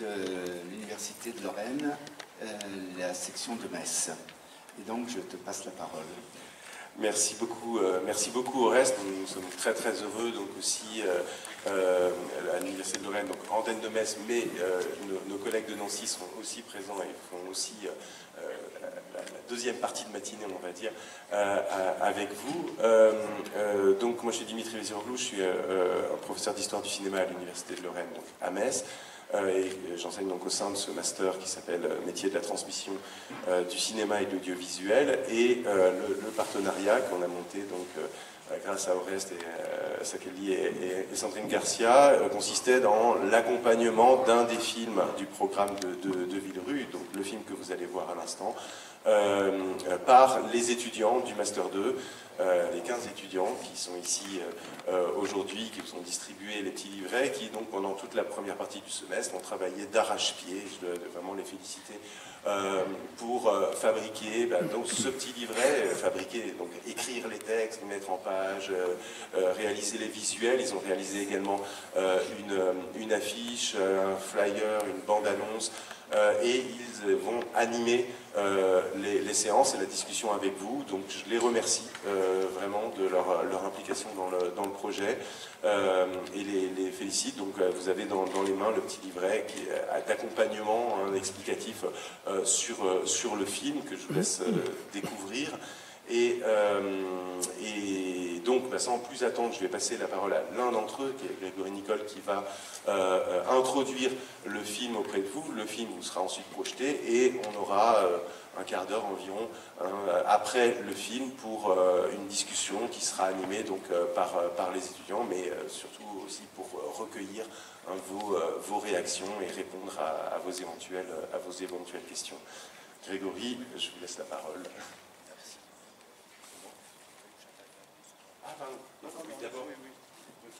de l'Université de Lorraine, la section de Metz. Et donc, je te passe la parole. Merci beaucoup Oreste. Nous sommes très très heureux donc aussi à l'Université de Lorraine, donc antenne de Metz, mais nos collègues de Nancy sont aussi présents et font aussi la deuxième partie de matinée, on va dire, avec vous. Donc moi je suis Dimitri Véziroglu, je suis un professeur d'histoire du cinéma à l'Université de Lorraine, donc à Metz. Et j'enseigne donc au sein de ce master qui s'appelle Métier de la transmission du cinéma et de l'audiovisuel, et le partenariat qu'on a monté donc grâce à Oreste et Sakeli et Sandrine Garcia consistait dans l'accompagnement d'un des films du programme de Villerue, donc le film que vous allez voir à l'instant, par les étudiants du Master 2, les 15 étudiants qui sont ici aujourd'hui, qui vous ont distribué les petits livrets, qui donc pendant toute la première partie du semestre ont travaillé d'arrache-pied, je dois vraiment les féliciter, pour fabriquer donc ce petit livret, donc écrire les textes, mettre en page, réaliser les visuels. Ils ont réalisé également une affiche, un flyer, une bande-annonce, et ils vont animer les séances et la discussion avec vous. Donc je les remercie vraiment de leur implication dans le projet et les félicite. Donc vous avez dans les mains le petit livret qui est d'accompagnement explicatif sur le film que je vous laisse découvrir. Et donc, sans plus attendre, je vais passer la parole à l'un d'entre eux, qui est Grégory Nicole, qui va introduire le film auprès de vous. Le film vous sera ensuite projeté et on aura un quart d'heure environ après le film pour une discussion qui sera animée donc, par les étudiants, mais surtout aussi pour recueillir vos réactions et répondre à vos éventuelles questions. Grégory, je vous laisse la parole.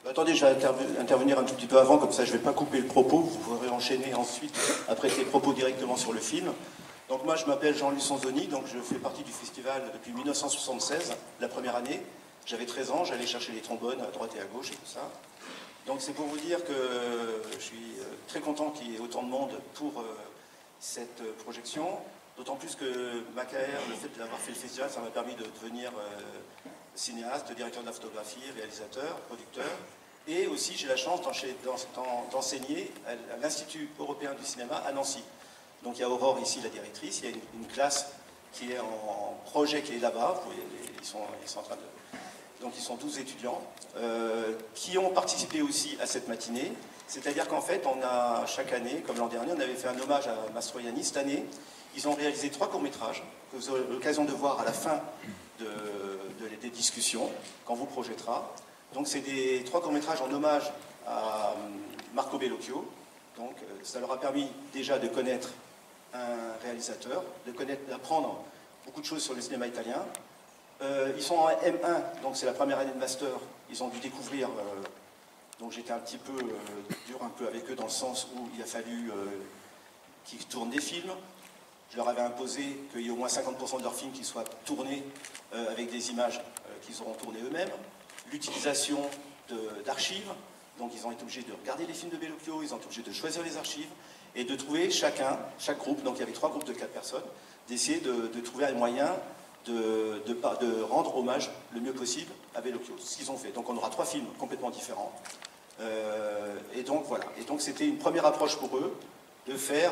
Attendez, je vais intervenir un tout petit peu avant, comme ça je ne vais pas couper le propos, vous pourrez enchaîner ensuite, après tes propos, directement sur le film. Donc moi je m'appelle Jean-Louis Sonzoni, donc je fais partie du festival depuis 1976, la première année. J'avais 13 ans, j'allais chercher les trombones à droite et à gauche et tout ça. Donc c'est pour vous dire que je suis très content qu'il y ait autant de monde pour cette projection. D'autant plus que ma carrière, le fait d'avoir fait le festival, ça m'a permis de devenir cinéaste, directeur de la photographie, réalisateur, producteur. Et aussi, j'ai la chance d'enseigner à l'Institut européen du cinéma à Nancy. Donc il y a Aurore ici, la directrice. Il y a une classe qui est en projet, qui est là-bas. Ils sont en train de... Donc ils sont 12 étudiants qui ont participé aussi à cette matinée. C'est-à-dire qu'en fait, on a chaque année, comme l'an dernier, on avait fait un hommage à Mastroianni. Cette année, ils ont réalisé 3 courts-métrages que vous aurez l'occasion de voir à la fin des discussions, quand vous projettera. Donc c'est des 3 courts-métrages en hommage à Marco Bellocchio. Donc ça leur a permis déjà de connaître un réalisateur, d'apprendre beaucoup de choses sur le cinéma italien. Ils sont en M1, donc c'est la première année de master. Ils ont dû découvrir... donc j'étais un petit peu dur avec eux dans le sens où il a fallu qu'ils tournent des films. Je leur avais imposé qu'il y ait au moins 50% de leurs films qui soient tournés avec des images qu'ils auront tournées eux-mêmes. L'utilisation d'archives. Donc ils ont été obligés de regarder les films de Bellocchio, ils ont été obligés de choisir les archives et de trouver chaque groupe, donc il y avait 3 groupes de 4 personnes, d'essayer de trouver un moyen de rendre hommage le mieux possible à Bellocchio. Ce qu'ils ont fait. Donc on aura 3 films complètement différents. Et donc voilà. Et donc c'était une première approche pour eux de faire,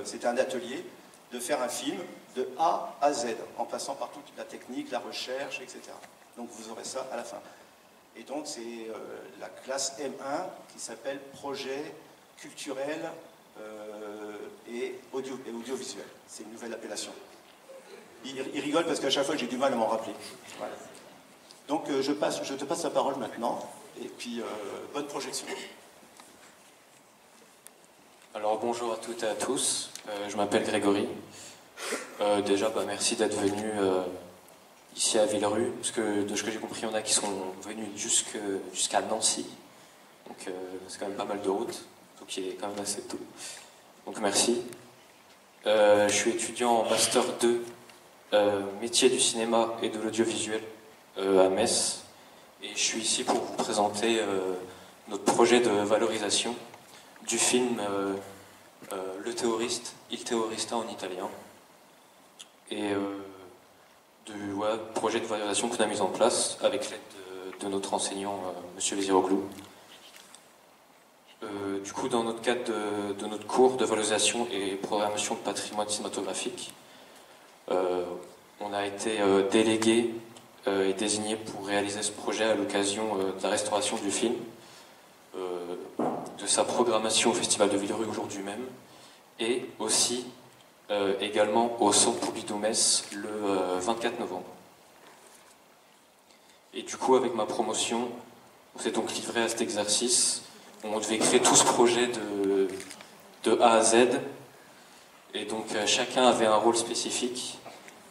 c'était un atelier, de faire un film de A à Z, en passant par toute la technique, la recherche, etc. Donc vous aurez ça à la fin. Et donc c'est la classe M1 qui s'appelle Projet culturel et audiovisuel. C'est une nouvelle appellation. Il rigole parce qu'à chaque fois j'ai du mal à m'en rappeler. Voilà. Donc je te passe la parole maintenant, et puis bonne projection. Alors bonjour à toutes et à tous, je m'appelle Grégory. Déjà merci d'être venu ici à Villerue, parce que de ce que j'ai compris, il y en a qui sont venus jusqu'à Nancy, donc c'est quand même pas mal de route, donc il est quand même assez tôt. Donc merci. Je suis étudiant en Master 2, métier du cinéma et de l'audiovisuel à Metz, et je suis ici pour vous présenter notre projet de valorisation du film Le Terroriste, Il Terrorista en italien. Et du projet de valorisation qu'on a mis en place avec l'aide de notre enseignant, M. Véziroglou. Du coup, dans notre cadre de notre cours de valorisation et programmation de patrimoine cinématographique, on a été délégué et désigné pour réaliser ce projet à l'occasion de la restauration du film, de sa programmation au Festival de Villerue aujourd'hui même, et aussi également au Centre Pompidou Metz le 24 novembre. Et du coup, avec ma promotion, on s'est donc livré à cet exercice. On devait créer tout ce projet de A à Z, et donc chacun avait un rôle spécifique.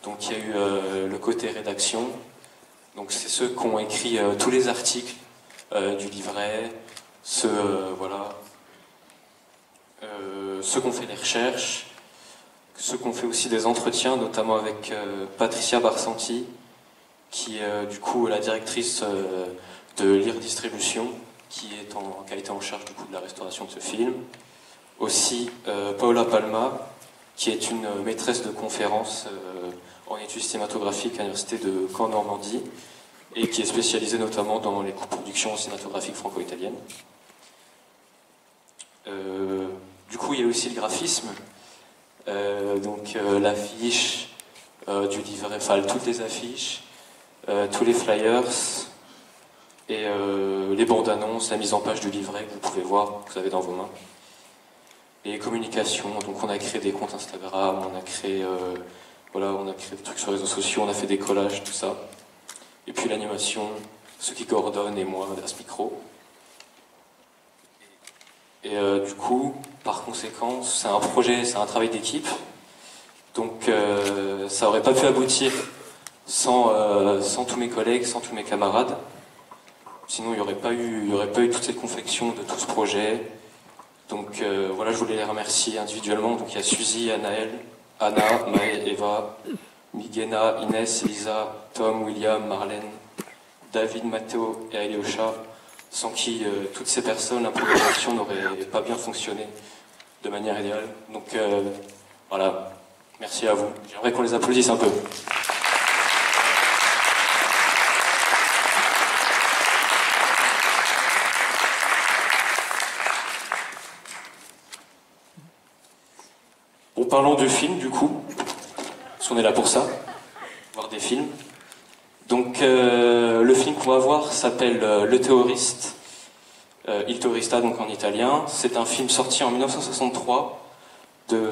Donc il y a eu le côté rédaction, donc c'est ceux qui ont écrit tous les articles du livret, ceux qui ont fait les recherches, ceux qui ont fait aussi des entretiens, notamment avec Patricia Barsanti, qui est du coup la directrice de Lire Distribution, qui a été en charge du coup de la restauration de ce film. Aussi Paola Palma, qui est une maîtresse de conférence en études cinématographiques à l'université de Caen-Normandie, et qui est spécialisée notamment dans les coproductions cinématographiques franco-italiennes. Du coup, il y a aussi le graphisme, donc l'affiche du livret, enfin toutes les affiches, tous les flyers, et les bandes annonces, la mise en page du livret que vous pouvez voir, que vous avez dans vos mains. Et les communications, donc on a créé des comptes Instagram, on a créé des trucs sur les réseaux sociaux, on a fait des collages, tout ça. Et puis l'animation, ceux qui coordonnent et moi à ce micro. Et du coup, par conséquent, c'est un projet, c'est un travail d'équipe. Donc ça n'aurait pas pu aboutir sans tous mes collègues, sans tous mes camarades. Sinon, il n'y aurait pas eu toute cette confection de tout ce projet. Donc voilà, je voulais les remercier individuellement. Donc il y a Suzy, Anaël, Anna, Maë, Eva, Miguena, Inès, Elisa, Tom, William, Marlène, David, Matteo et Alyosha, sans qui toutes ces personnes, la programmation n'aurait pas bien fonctionné de manière idéale. Donc voilà, merci à vous. J'aimerais qu'on les applaudisse un peu. Bon, parlons du film, du coup, parce qu'on est là pour ça, voir des films. Donc, le film qu'on va voir s'appelle Le Terroriste, Il Terrorista, donc en italien. C'est un film sorti en 1963 de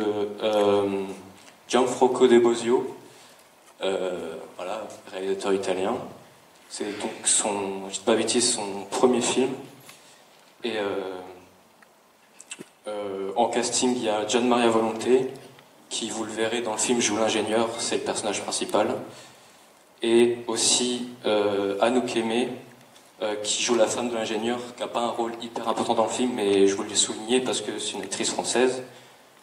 Gianfranco De Bosio, réalisateur italien. C'est donc je dis pas bêtise, son premier film. Et en casting, il y a Gian Maria Volonté, qui, vous le verrez dans le film, joue l'ingénieur, c'est le personnage principal. Et aussi Anouk Aimée, qui joue la femme de l'ingénieur, qui n'a pas un rôle hyper important dans le film, mais je voulais le souligner parce que c'est une actrice française,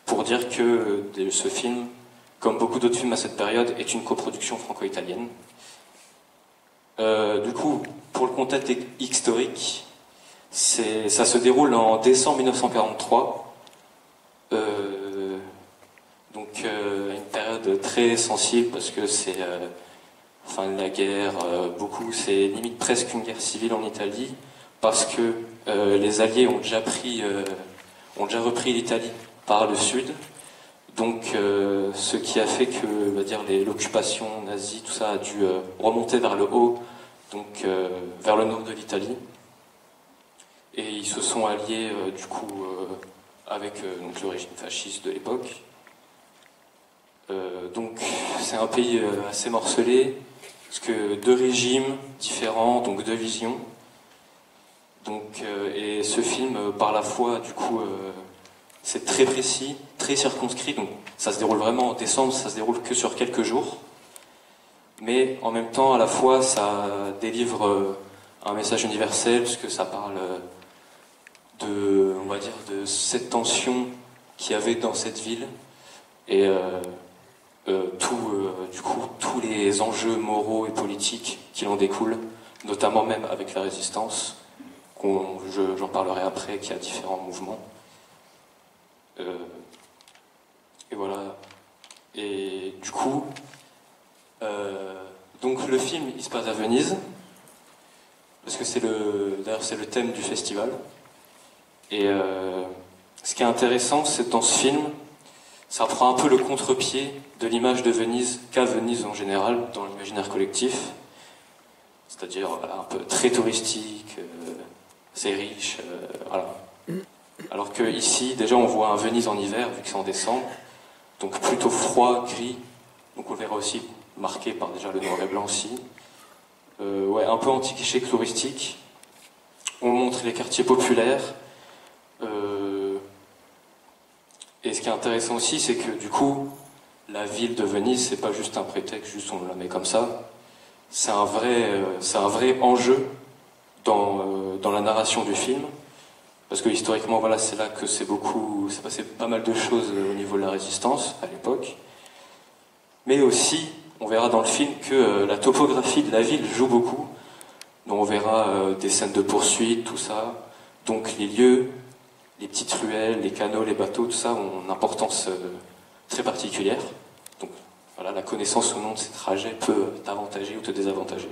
pour dire que ce film, comme beaucoup d'autres films à cette période, est une coproduction franco-italienne. Du coup, pour le contexte historique, ça se déroule en décembre 1943, une période très sensible parce que c'est fin de la guerre, c'est limite presque une guerre civile en Italie, parce que les Alliés ont déjà repris l'Italie par le sud, donc ce qui a fait que l'occupation nazie, tout ça a dû remonter vers le haut, donc vers le nord de l'Italie. Et ils se sont alliés avec le régime fasciste de l'époque. Donc c'est un pays assez morcelé, parce que deux régimes différents, donc deux visions. Et ce film, par la fois, c'est très précis, très circonscrit. Donc ça se déroule vraiment en décembre, ça se déroule que sur quelques jours. Mais en même temps, à la fois, ça délivre un message universel, parce que ça parle de cette tension qu'il y avait dans cette ville, et tous les enjeux moraux et politiques qui en découlent, notamment même avec la résistance, j'en parlerai après, qui a différents mouvements. Et voilà. Et du coup, donc le film, il se passe à Venise, parce que d'ailleurs c'est le thème du festival. Et ce qui est intéressant, c'est dans ce film, ça prend un peu le contre-pied de l'image de Venise qu'a Venise en général dans l'imaginaire collectif, c'est-à-dire voilà, un peu très touristique, c'est riche, voilà. Alors que ici, déjà, on voit un Venise en hiver, vu que c'est en décembre, donc plutôt froid, gris. Donc on le verra aussi marqué par déjà le noir et blanc aussi. Ouais, un peu anti-cliché touristique. On montre les quartiers populaires. Et ce qui est intéressant aussi, c'est que du coup, la ville de Venise, c'est pas juste un prétexte, juste on la met comme ça. C'est un vrai enjeu dans la narration du film. Parce que historiquement, voilà, c'est là que c'est passé pas mal de choses au niveau de la résistance à l'époque. Mais aussi, on verra dans le film que la topographie de la ville joue beaucoup. Donc on verra des scènes de poursuite, tout ça. Donc les lieux, les petites ruelles, les canaux, les bateaux, tout ça ont une importance très particulière. Donc voilà, la connaissance ou non de ces trajets peut t'avantager ou te désavantager.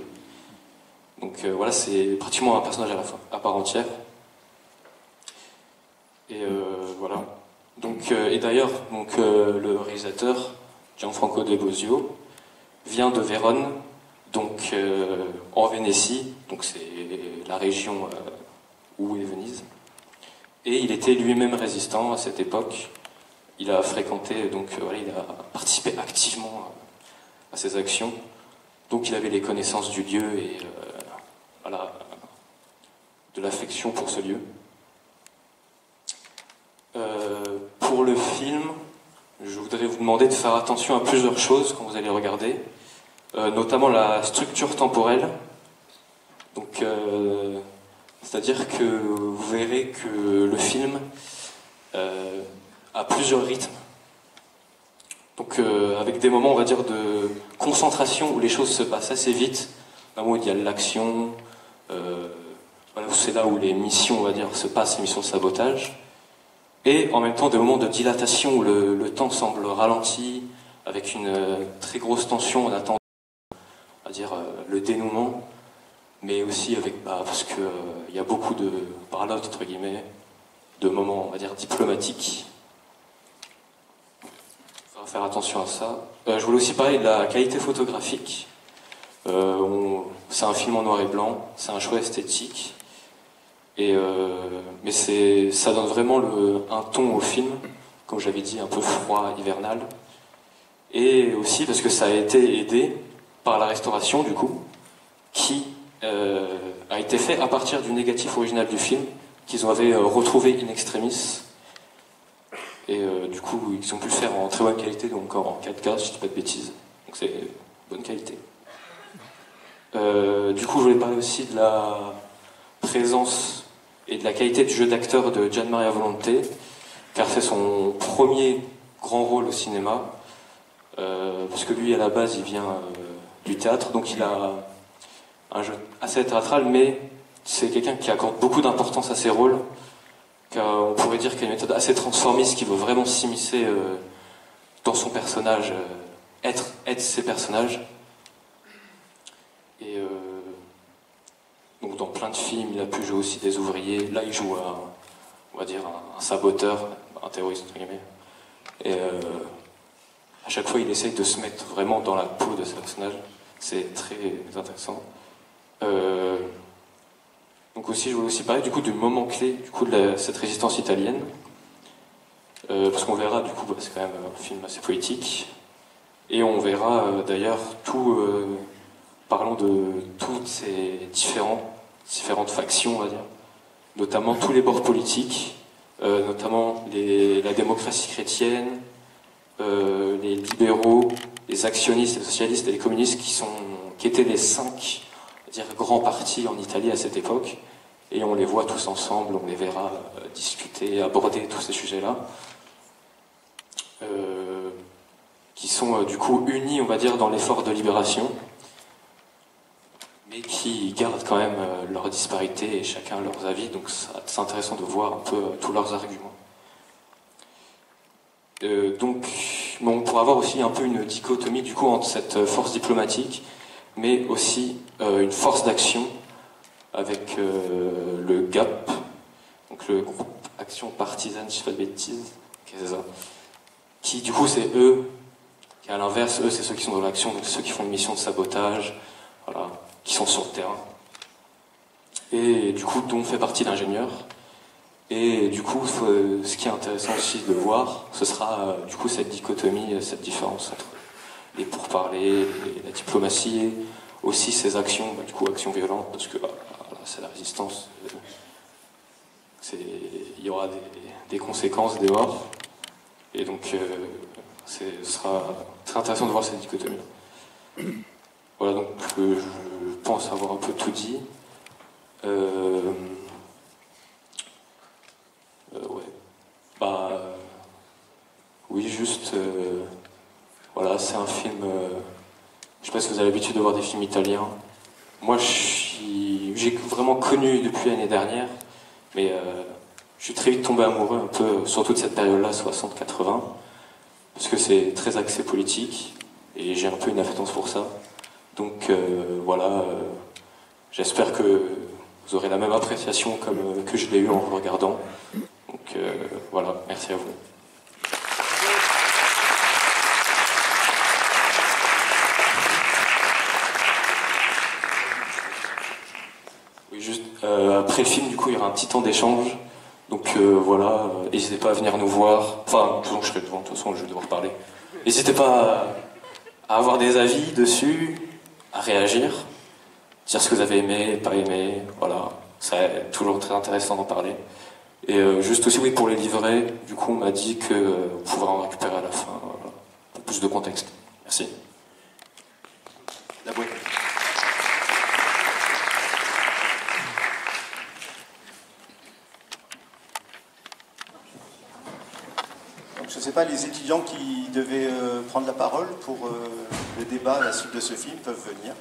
Donc voilà, c'est pratiquement un personnage à part entière. Et voilà. Donc, et d'ailleurs, le réalisateur, Gianfranco De Bosio, vient de Vérone, donc en Vénétie, donc c'est la région où est Venise. Et il était lui-même résistant à cette époque. Il a fréquenté, donc voilà, il a participé activement à ces actions. Donc il avait les connaissances du lieu et voilà, de l'affection pour ce lieu. Pour le film, je voudrais vous demander de faire attention à plusieurs choses quand vous allez regarder, notamment la structure temporelle. Donc, c'est-à-dire que vous verrez que le film a plusieurs rythmes. Donc, avec des moments, on va dire, de concentration où les choses se passent assez vite, un moment où il y a l'action, voilà, c'est là où les missions, on va dire, se passent, les missions de sabotage. Et en même temps des moments de dilatation où le temps semble ralenti, avec une très grosse tension en attendant, on va dire, le dénouement, mais aussi avec, parce que il y a beaucoup de parlotte, entre guillemets, de moments, on va dire, diplomatiques. Il faudra faire attention à ça. Je voulais aussi parler de la qualité photographique. C'est un film en noir et blanc, c'est un choix esthétique. Mais ça donne vraiment un ton au film, comme j'avais dit, un peu froid, hivernal. Et aussi parce que ça a été aidé par la restauration, du coup, qui a été fait à partir du négatif original du film, qu'ils avaient retrouvé in extremis. Et du coup, ils ont pu le faire en très bonne qualité, donc en 4K, si je dis pas de bêtises. Donc c'est bonne qualité. Du coup, je voulais parler aussi de la présence et de la qualité du jeu d'acteur de Gian Maria Volonté, car c'est son premier grand rôle au cinéma, parce que lui, à la base, il vient du théâtre, donc il a un jeu assez théâtral, mais c'est quelqu'un qui accorde beaucoup d'importance à ses rôles, car on pourrait dire qu'il y a une méthode assez transformiste qui veut vraiment s'immiscer dans son personnage, être ses personnages. Et donc dans plein de films, il a pu jouer aussi des ouvriers. Là, il joue on va dire un saboteur, un terroriste entre guillemets. Et à chaque fois, il essaye de se mettre vraiment dans la peau de ce personnage. C'est très intéressant. Donc aussi, je voulais aussi parler du coup du moment clé du coup de cette résistance italienne, parce qu'on verra du coup, c'est quand même un film assez poétique, et on verra d'ailleurs parlons de toutes ces différentes factions, on va dire, notamment tous les bords politiques, notamment la démocratie chrétienne, les libéraux, les actionnistes, les socialistes et les communistes qui étaient les 5 grands partis en Italie à cette époque, et on les voit tous ensemble, on les verra discuter, aborder tous ces sujets-là, qui sont du coup unis, on va dire, dans l'effort de libération, mais qui gardent quand même leurs disparités et chacun leurs avis, donc c'est intéressant de voir un peu tous leurs arguments. Donc, on pourrait avoir aussi un peu une dichotomie du coup entre cette force diplomatique, mais aussi une force d'action avec le GAP, donc le groupe Action Partisane, si je ne dis pas de bêtises, c'est ça. Qui du coup c'est eux, qui à l'inverse, eux c'est ceux qui sont dans l'action, donc ceux qui font une mission de sabotage, voilà, qui sont sur le terrain. Et du coup, dont fait partie l'ingénieur. Et du coup, ce qui est intéressant aussi de voir, ce sera du coup cette dichotomie, cette différence entre les pourparlers, la diplomatie, et aussi ces actions, du coup actions violentes, parce que voilà, c'est la résistance. Il y aura des conséquences, des morts. Et donc, ce sera très intéressant de voir cette dichotomie. Voilà, donc je pense avoir un peu tout dit. Ouais. Oui, juste. Voilà, c'est un film. Je sais pas si vous avez l'habitude de voir des films italiens. Moi, j'ai vraiment connu depuis l'année dernière, mais je suis très vite tombé amoureux un peu, surtout de cette période-là, 60-80, parce que c'est très axé politique, et j'ai un peu une appétence pour ça. Donc voilà, j'espère que vous aurez la même appréciation que je l'ai eu en vous regardant. Donc voilà, merci à vous. Oui, juste après le film, du coup, il y aura un petit temps d'échange. Donc voilà, n'hésitez pas à venir nous voir. Enfin, de toute façon, je serai devant, de toute façon, je vais devoir parler. N'hésitez pas à avoir des avis dessus, à réagir, dire ce que vous avez aimé, pas aimé, voilà. C'est toujours très intéressant d'en parler. Et juste aussi, oui, pour les livrets, du coup, on m'a dit que vous pourrez en récupérer à la fin, voilà, pour plus de contexte. Merci. La boîte. Donc, je ne sais pas, les étudiants qui devaient prendre la parole pour le débat à la suite de ce film peuvent venir.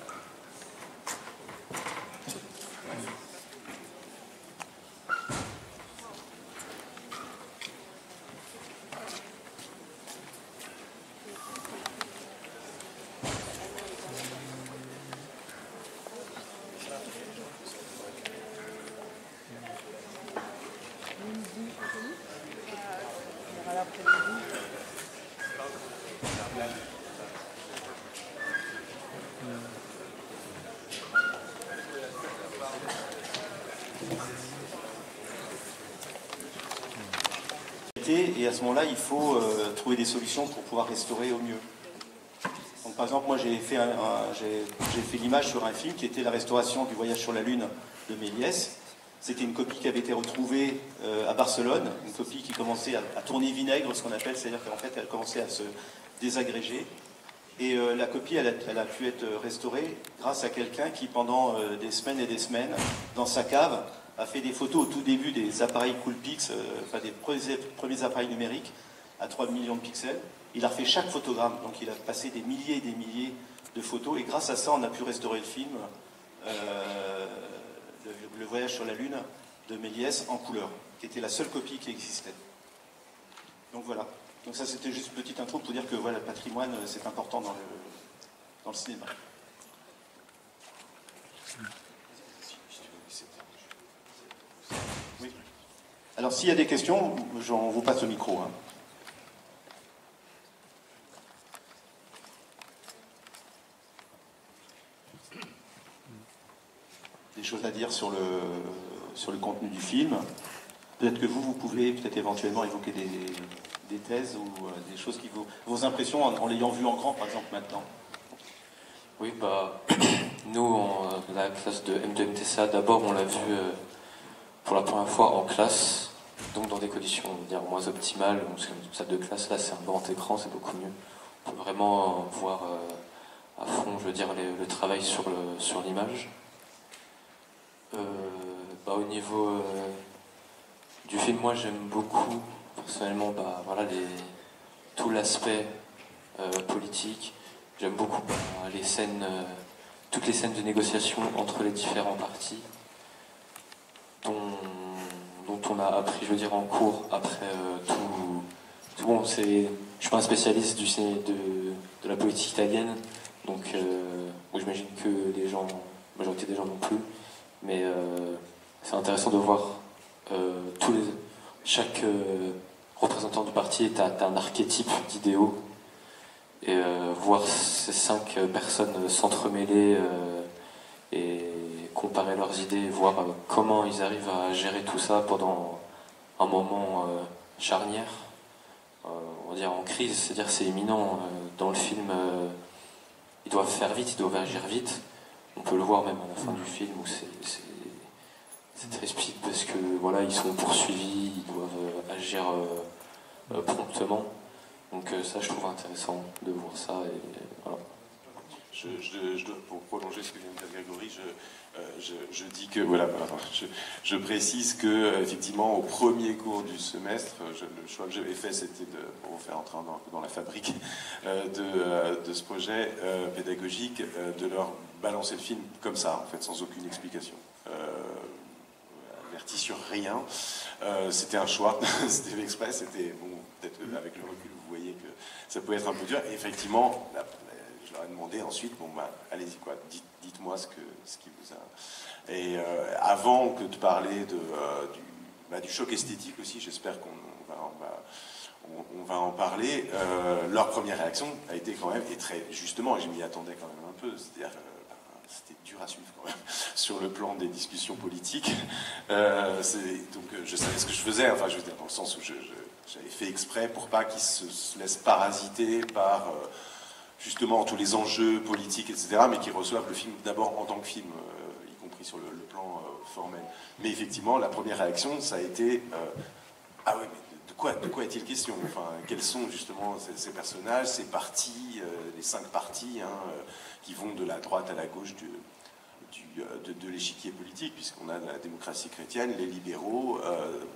Et à ce moment-là, il faut trouver des solutions pour pouvoir restaurer au mieux. Donc, par exemple, moi j'ai fait l'image sur un film qui était la restauration du Voyage sur la Lune de Méliès. C'était une copie qui avait été retrouvée à Barcelone, une copie qui commençait à tourner vinaigre, ce qu'on appelle, c'est-à-dire qu'en fait elle commençait à se désagréger. Et la copie, elle a pu être restaurée grâce à quelqu'un qui, pendant des semaines et des semaines, dans sa cave, a fait des photos au tout début des appareils Coolpix, enfin des premiers appareils numériques à 3 millions de pixels. Il a refait chaque photogramme, donc il a passé des milliers et des milliers de photos, et grâce à ça, on a pu restaurer le film, le Voyage sur la Lune de Méliès en couleur, qui était la seule copie qui existait. Donc voilà. Donc ça, c'était juste une petite intro pour dire que voilà, le patrimoine, c'est important dans le cinéma. Oui. Alors, s'il y a des questions, on vous passe le micro. Hein. Des choses à dire sur le contenu du film. Peut-être que vous pouvez peut-être éventuellement évoquer des thèses ou des choses qui vos impressions en l'ayant vu en grand, par exemple, maintenant. Oui, nous, la classe de M2MTCA, d'abord, on l'a vu pour la première fois en classe, donc dans des conditions, on va dire, moins optimales. Parce que une salle de classe, là, c'est un grand écran, c'est beaucoup mieux. On peut vraiment voir à fond, je veux dire, le travail sur l'image. Au niveau du film, moi, j'aime beaucoup, personnellement, voilà, tout l'aspect politique. J'aime beaucoup les scènes, toutes les scènes de négociation entre les différents partis dont on a appris, je veux dire, en cours après tout bon, je suis pas un spécialiste du ciné, de la politique italienne, donc j'imagine que la majorité des gens non plus, mais c'est intéressant de voir chaque représentant du parti est un archétype d'idéaux, et voir ces 5 personnes s'entremêler et comparer leurs idées, voir comment ils arrivent à gérer tout ça pendant un moment charnière, on va dire en crise, c'est-à-dire c'est imminent. Dans le film, ils doivent faire vite, ils doivent agir vite. On peut le voir même à la fin du film où c'est très speed parce que voilà, ils sont poursuivis, ils doivent agir promptement. Donc ça, je trouve intéressant de voir ça. Et voilà. Pour prolonger ce que vient de dire Grégory, je dis que voilà, je précise que effectivement au premier cours du semestre, le choix que j'avais fait, c'était pour vous faire entrer un peu dans la fabrique de ce projet pédagogique, de leur balancer le film comme ça, en fait, sans aucune explication. Averti sur rien. C'était un choix, c'était l'express, c'était bon, peut-être avec le recul vous voyez que ça peut être un peu dur. Et effectivement, je leur ai demandé ensuite, bon bah allez-y quoi, dites-moi ce qui vous a. Et avant que de parler du choc esthétique aussi, j'espère qu'on va en parler. Leur première réaction a été quand même, et très justement, et je m'y attendais quand même un peu, c'est-à-dire c'était dur à suivre quand même sur le plan des discussions politiques. Donc je savais ce que je faisais, enfin je veux dire dans le sens où j'avais fait exprès pour pas qu'ils se laissent parasiter par justement tous les enjeux politiques, etc., mais qu'ils reçoivent le film d'abord en tant que film, y compris sur le plan formel. Mais effectivement, la première réaction, ça a été ah ouais, mais de quoi est-il question? Enfin, quels sont justement ces personnages, ces partis, les 5 partis qui vont de la droite à la gauche de l'échiquier politique, puisqu'on a la démocratie chrétienne, les libéraux,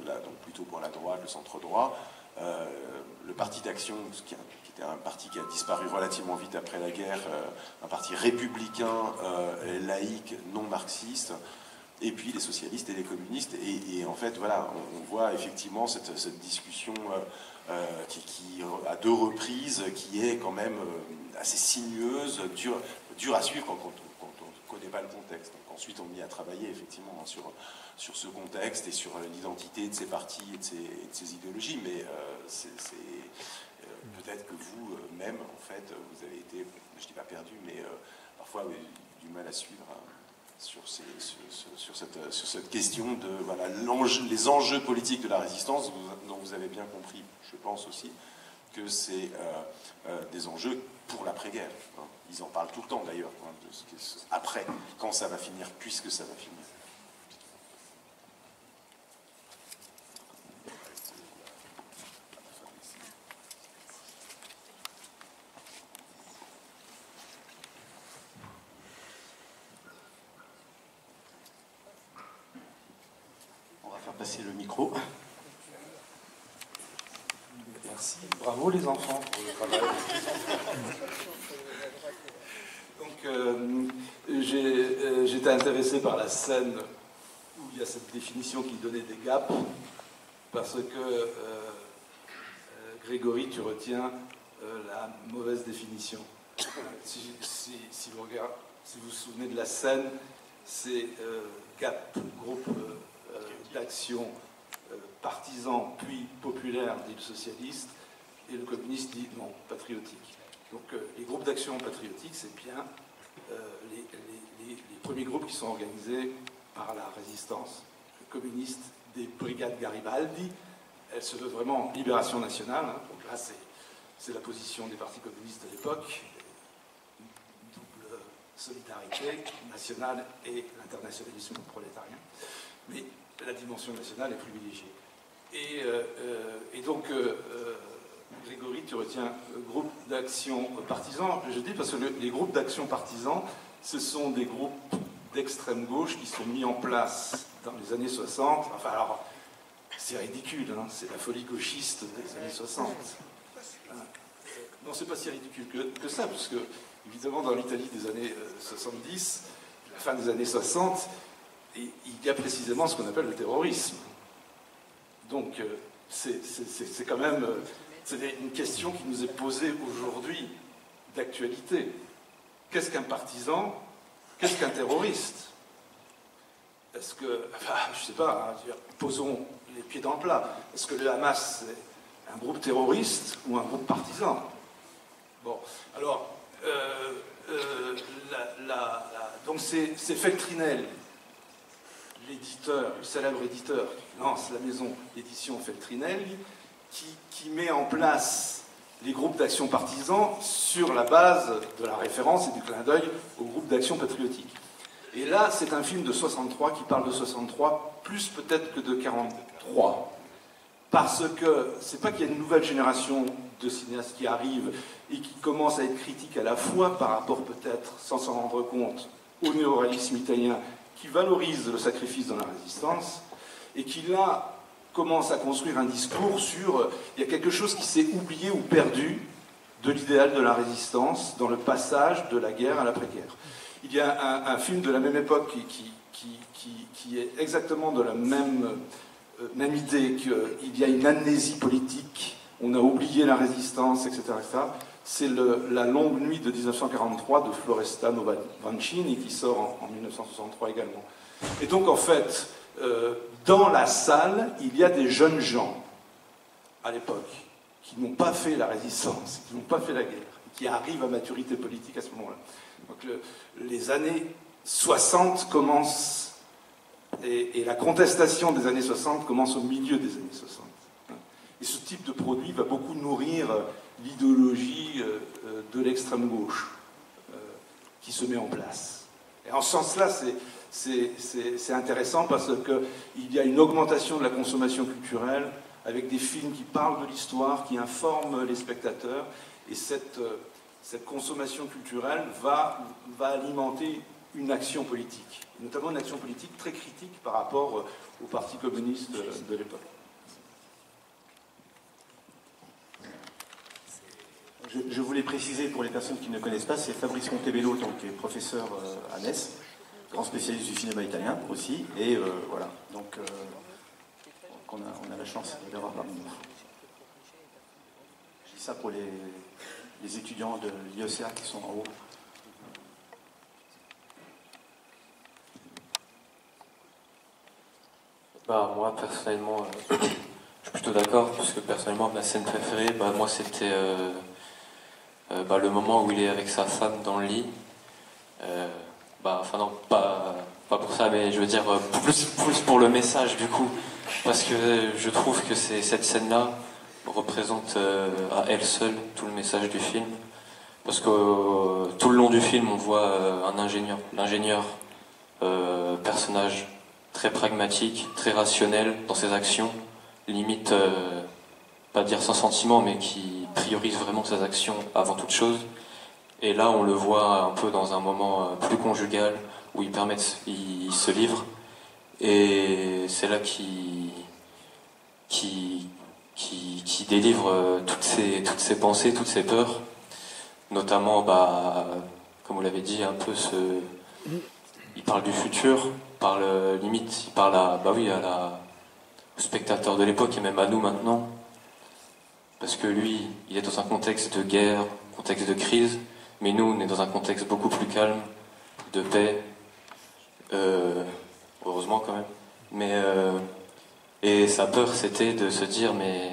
donc plutôt pour la droite, le centre-droit, le Parti d'Action, qui était un parti qui a disparu relativement vite après la guerre, un parti républicain, laïque, non marxiste, et puis les socialistes et les communistes. Et en fait, voilà, on voit effectivement cette discussion qui, à 2 reprises, qui est quand même assez sinueuse, dure à suivre quand on ne connaît pas le contexte. Donc ensuite, on y a travaillé effectivement sur ce contexte et sur l'identité de ces partis et de ces idéologies, mais peut-être que vous-même, en fait, vous avez été, je ne dis pas perdu, mais parfois vous avez du mal à suivre sur cette question de voilà, les enjeux politiques de la résistance, dont vous avez bien compris, je pense aussi, que c'est des enjeux pour l'après-guerre. Hein. Ils en parlent tout le temps d'ailleurs, hein, de ce après, quand ça va finir, puisque ça va finir. On va faire passer le micro. Merci. Bravo les enfants pour le travail. Donc, j'étais intéressé par la scène où il y a cette définition qui donnait des gaps, parce que Grégory, tu retiens la mauvaise définition. Si vous vous souvenez de la scène, c'est GAP, groupe d'action partisan puis populaire, dit le socialiste, et le communiste dit non, patriotique. Donc les groupes d'action patriotique, c'est bien les premiers groupes qui sont organisés par la résistance communiste des brigades Garibaldi. Elle se veut vraiment libération nationale, hein. Donc là c'est la position des partis communistes de l'époque, double solidarité nationale et l'internationalisme prolétarien. Mais la dimension nationale est privilégiée. Et donc, Grégory, tu retiens groupe d'action partisans. Je dis parce que les groupes d'action partisans, ce sont des groupes d'extrême gauche qui sont mis en place dans les années 60. Enfin, alors, c'est ridicule, hein, c'est la folie gauchiste des années 60. Non, c'est pas si ridicule que ça, parce que, évidemment, dans l'Italie des années 70, la fin des années 60, il y a précisément ce qu'on appelle le terrorisme. Donc, c'est quand même C'est une question qui nous est posée aujourd'hui, d'actualité. Qu'est-ce qu'un partisan? Qu'est-ce qu'un terroriste? Est-ce que, enfin, je ne sais pas, hein, posons les pieds dans le plat. Est-ce que le Hamas, c'est un groupe terroriste ou un groupe partisan? Bon, alors, donc c'est Feltrinel, l'éditeur, le célèbre éditeur qui lance la maison d'édition Feltrinel, qui met en place les groupes d'action partisans sur la base de la référence et du clin d'œil au groupe d'action patriotique. Et là, c'est un film de 63 qui parle de 63, plus peut-être que de 43. Parce que c'est pas qu'il y a une nouvelle génération de cinéastes qui arrive et qui commence à être critique à la fois par rapport peut-être, sans s'en rendre compte, au néoréalisme italien qui valorise le sacrifice dans la résistance et qui là commence à construire un discours sur il y a quelque chose qui s'est oublié ou perdu de l'idéal de la résistance dans le passage de la guerre à l'après-guerre. Il y a un film de la même époque qui est exactement de la même idée qu'il y a une amnésie politique, on a oublié la résistance, etc. C'est La longue nuit de 1943 de Floresta Novancini qui sort en 1963 également. Et donc en fait, dans la salle, il y a des jeunes gens à l'époque qui n'ont pas fait la résistance, qui n'ont pas fait la guerre, qui arrivent à maturité politique à ce moment-là. Donc les années 60 commencent, et la contestation des années 60 commence au milieu des années 60. Et ce type de produit va beaucoup nourrir l'idéologie de l'extrême gauche qui se met en place. Et en ce sens-là, c'est intéressant parce qu'il y a une augmentation de la consommation culturelle avec des films qui parlent de l'histoire, qui informent les spectateurs, et cette consommation culturelle va alimenter une action politique, notamment une action politique très critique par rapport au Parti communiste de l'époque. Je voulais préciser pour les personnes qui ne connaissent pas, c'est Fabrice Montebello, donc, qui est professeur à Metz, grand spécialiste du cinéma italien aussi, et voilà, donc on a la chance d'avoir parmi nous. Je dis ça pour les étudiants de l'IECA qui sont en haut. Bah, moi, personnellement, je suis plutôt d'accord, parce que personnellement, ma scène préférée, bah, moi, c'était le moment où il est avec sa femme dans le lit. Enfin non, pas pour ça, mais je veux dire plus pour le message, du coup, parce que je trouve que cette scène-là représente à elle seule tout le message du film. Parce que tout le long du film, on voit un ingénieur, personnage très pragmatique, très rationnel dans ses actions, limite, pas dire sans sentiment, mais qui priorise vraiment ses actions avant toute chose. Et là, on le voit un peu dans un moment plus conjugal, où il se livre, et c'est là qu'il délivre toutes ses pensées, toutes ses peurs, notamment, comme vous l'avez dit, un peu il parle du futur, il parle au spectateur de l'époque et même à nous maintenant, parce que lui, il est dans un contexte de guerre, contexte de crise, mais nous, on est dans un contexte beaucoup plus calme, de paix, heureusement quand même. Et sa peur, c'était de se dire, mais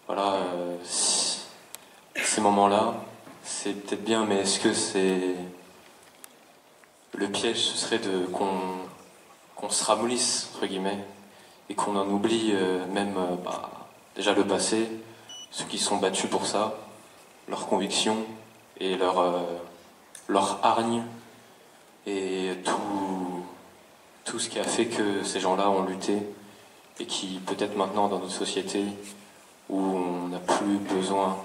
voilà, ces moments-là, c'est peut-être bien, mais est-ce que c'est le piège, ce serait qu'on se ramollisse, entre guillemets, et qu'on en oublie déjà le passé, ceux qui sont battus pour ça, leurs convictions et leur hargne, et tout ce qui a fait que ces gens-là ont lutté, et qui, peut-être maintenant, dans notre société, où on n'a plus besoin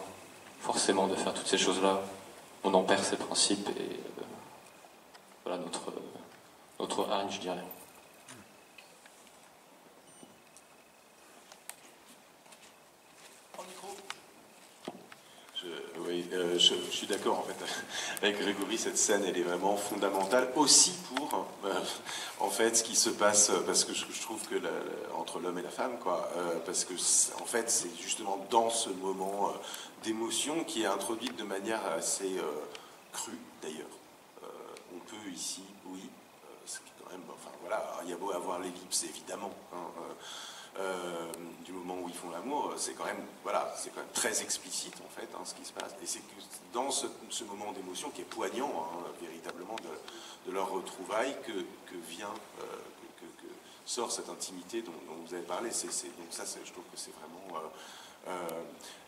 forcément de faire toutes ces choses-là, on en perd ses principes, et voilà notre hargne, je dirais. Oui, je suis d'accord en fait avec Grégory, cette scène elle est vraiment fondamentale aussi pour en fait ce qui se passe, parce que je trouve que entre l'homme et la femme, quoi, parce que en fait c'est justement dans ce moment d'émotion qui est introduite de manière assez crue d'ailleurs. On peut ici, oui, c'est quand même, enfin voilà, il y a beau avoir l'ellipse évidemment. Du moment où ils font l'amour, c'est quand même, voilà, c'est quand même très explicite en fait ce qui se passe. Et c'est que dans ce moment d'émotion qui est poignant, véritablement de leur retrouvaille, que sort cette intimité dont vous avez parlé. Donc ça, je trouve que c'est vraiment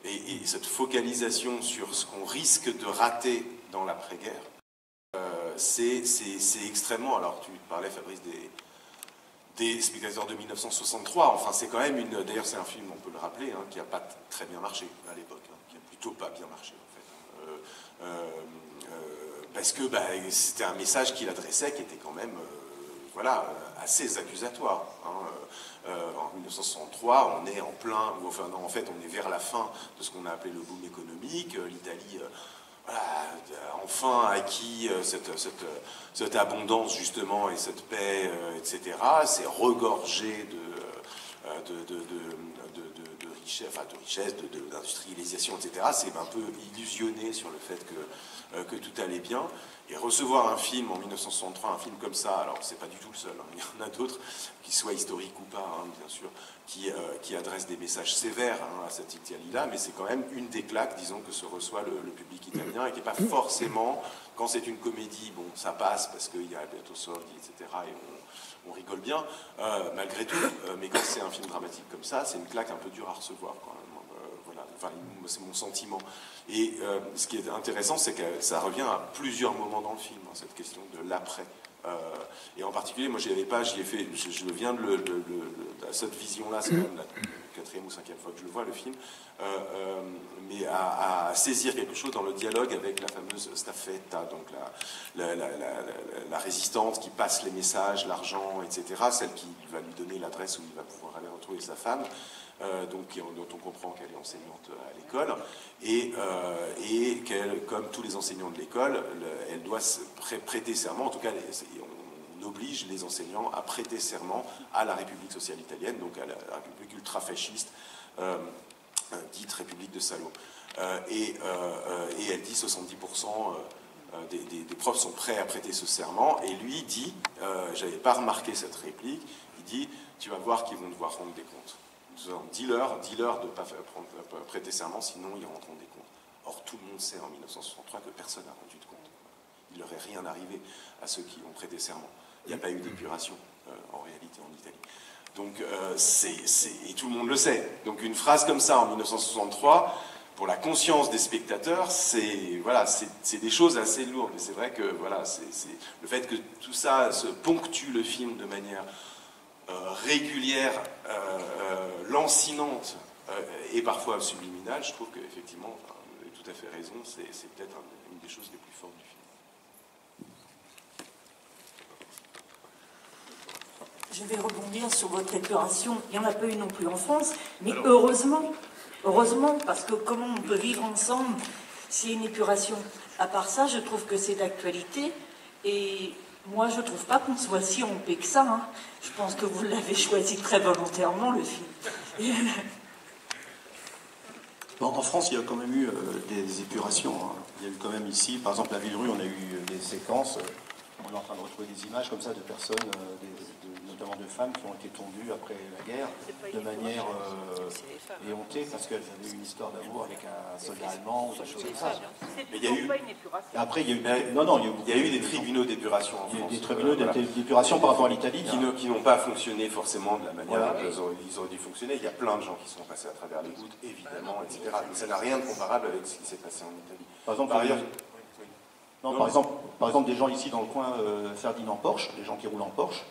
et cette focalisation sur ce qu'on risque de rater dans l'après-guerre, c'est extrêmement. Alors tu parlais, Fabrice, des spectateurs de 1963, enfin c'est quand même d'ailleurs c'est un film, on peut le rappeler, qui n'a pas très bien marché à l'époque, qui n'a plutôt pas bien marché en fait. Parce que c'était un message qu'il adressait qui était quand même voilà, assez accusatoire. En 1963, on est en plein, enfin non, en fait on est vers la fin de ce qu'on a appelé le boom économique, l'Italie voilà, enfin acquis cette abondance justement et cette paix, etc. C'est regorgé de richesse, d'industrialisation, etc. C'est un peu illusionné sur le fait que tout allait bien. Et recevoir un film en 1963, un film comme ça, alors c'est pas du tout le seul, il y en a d'autres, qui soient historiques ou pas, bien sûr, qui adressent des messages sévères à cette Italie-là, mais c'est quand même une des claques, disons, que se reçoit le public italien, et qui n'est pas forcément, quand c'est une comédie, bon, ça passe parce qu'il y a Alberto Sordi, etc., et on rigole bien, malgré tout, mais quand c'est un film dramatique comme ça, c'est une claque un peu dure à recevoir, quand même. Voilà, enfin, c'est mon sentiment. Et ce qui est intéressant, c'est que ça revient à plusieurs moments dans le film, cette question de l'après. Et en particulier, moi, j'y ai fait, je viens de cette vision-là, c'est même la 4e ou 5e fois que je le vois, le film, mais à saisir quelque chose dans le dialogue avec la fameuse staffetta, donc la résistante qui passe les messages, l'argent, etc., celle qui va lui donner l'adresse où il va pouvoir aller retrouver sa femme. Dont on comprend qu'elle est enseignante à l'école, et qu'elle, comme tous les enseignants de l'école, elle doit prêter serment, en tout cas on oblige les enseignants à prêter serment à la République sociale italienne, donc à la République ultra-fasciste, dite République de Salo. Et elle dit 70% des profs sont prêts à prêter ce serment, et lui dit, j'avais pas remarqué cette réplique, il dit, tu vas voir qu'ils vont devoir rendre des comptes. Dis-leur de ne pas prêter serment, sinon ils rendront des comptes. Or, tout le monde sait en 1963 que personne n'a rendu de compte. Il leur est rien arrivé à ceux qui ont prêté serment. Il n'y a pas eu d'épuration, en réalité, en Italie. Donc, et tout le monde le sait. Donc, une phrase comme ça, en 1963, pour la conscience des spectateurs, c'est des choses assez lourdes. Et c'est vrai que, voilà, c'est le fait que tout ça se ponctue le film de manière régulière, lancinante et parfois subliminale, je trouve qu'effectivement, vous avez tout à fait raison, c'est peut-être une des choses les plus fortes du film. Je vais rebondir sur votre épuration. Il n'y en a pas eu non plus en France, mais heureusement, parce que comment on peut vivre ensemble s'il y a une épuration? À part ça, je trouve que c'est d'actualité, et moi, je ne trouve pas qu'on soit si rompé que ça. Je pense que vous l'avez choisi très volontairement, le film. Bon, en France, il y a quand même eu des épurations. Il y a eu quand même ici, par exemple, à Villerue, on a eu des séquences. On est en train de retrouver des images comme ça de personnes, notamment de femmes qui ont été tondues après la guerre, de manière éhontée, parce qu'elles avaient eu une histoire d'amour avec un soldat allemand ou des choses comme ça. Mais il y a eu... Après, il y a eu... il y a eu des tribunaux d'épuration en France. Il y a eu des tribunaux d'épuration par rapport à l'Italie. Qui n'ont pas fonctionné forcément de la manière dont ils auraient dû fonctionner. Il y a plein de gens qui sont passés à travers les gouttes, évidemment, etc. Mais ça n'a rien de comparable avec ce qui s'est passé en Italie. Par exemple, par exemple, des gens ici dans le coin, Ferdinand Porsche, les gens qui roulent en Porsche,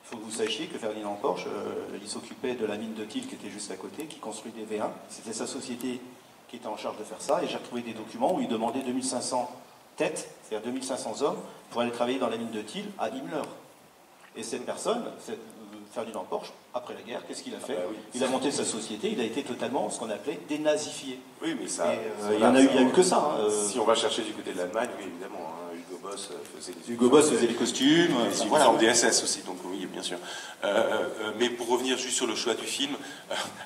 il faut que vous sachiez que Ferdinand Porsche, il s'occupait de la mine de Thiel qui était juste à côté, qui construit des V1. C'était sa société qui était en charge de faire ça, et j'ai retrouvé des documents où il demandait 2500 têtes, c'est-à-dire 2500 hommes, pour aller travailler dans la mine de Thiel à Himmler. Et cette personne, Ferdinand Porsche, après la guerre, qu'est-ce qu'il a fait? Oui. Il a monté sa société, il a été totalement ce qu'on appelait dénazifié. Oui, mais ça... Il n'y a eu que ça. Hein. Si on va chercher du côté de l'Allemagne, oui, évidemment, hein, Hugo Boss faisait les costumes. Les uniformes des SS aussi, donc oui, bien sûr. Mais pour revenir juste sur le choix du film,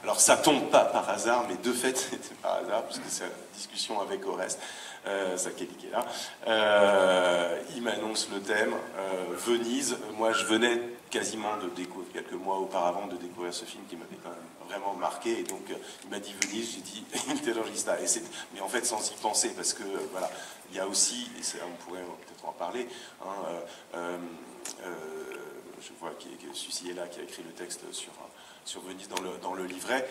alors ça tombe pas par hasard, mais de fait, c'était par hasard, puisque c'est la discussion avec Oreste, Sakeli qui est là. Il m'annonce le thème, Venise. Moi, je venais quasiment de découvrir, quelques mois auparavant, de découvrir ce film qui m'avait quand même vraiment marqué. Et donc, il m'a dit Venise, j'ai dit Il Terrorista. Mais en fait, sans y penser, parce que, voilà, il y a aussi, et on pourrait peut-être en parler, hein, je vois que Sucy est là, qui a écrit le texte sur Venise dans le livret.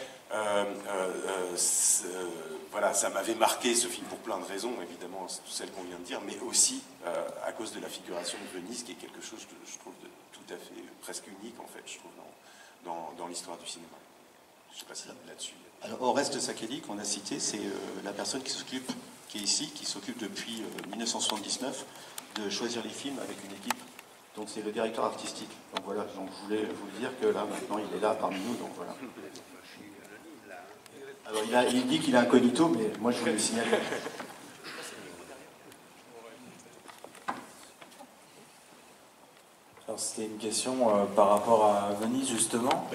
Voilà, ça m'avait marqué ce film pour plein de raisons, évidemment, toutes celles qu'on vient de dire, mais aussi à cause de la figuration de Venise, qui est quelque chose que je trouve de tout à fait presque unique, en fait, je trouve, dans l'histoire du cinéma. Je ne sais pas si là-dessus... Alors, Oreste Sakeli, qu'on a cité, c'est la personne qui est ici, qui s'occupe depuis 1979 de choisir les films avec une équipe. Donc c'est le directeur artistique. Donc voilà, donc je voulais vous le dire que là, maintenant, il est là parmi nous, donc voilà. Alors il dit qu'il est incognito, mais moi je voulais le signaler. Alors c'était une question par rapport à Venise, justement.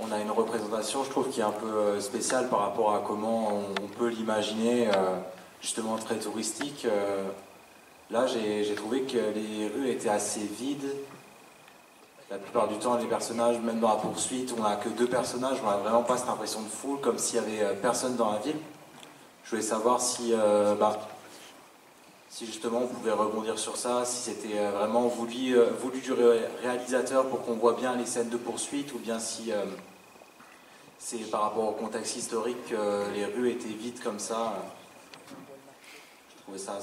On a une représentation, je trouve, qui est un peu spéciale par rapport à comment on peut l'imaginer, justement très touristique. Là, j'ai trouvé que les rues étaient assez vides. La plupart du temps, les personnages, même dans la poursuite, on n'a que 2 personnages, on n'a vraiment pas cette impression de foule, comme s'il n'y avait personne dans la ville. Je voulais savoir si justement on pouvait rebondir sur ça, si c'était vraiment voulu du réalisateur pour qu'on voit bien les scènes de poursuite, ou bien si c'est par rapport au contexte historique que les rues étaient vides comme ça. Je trouvais ça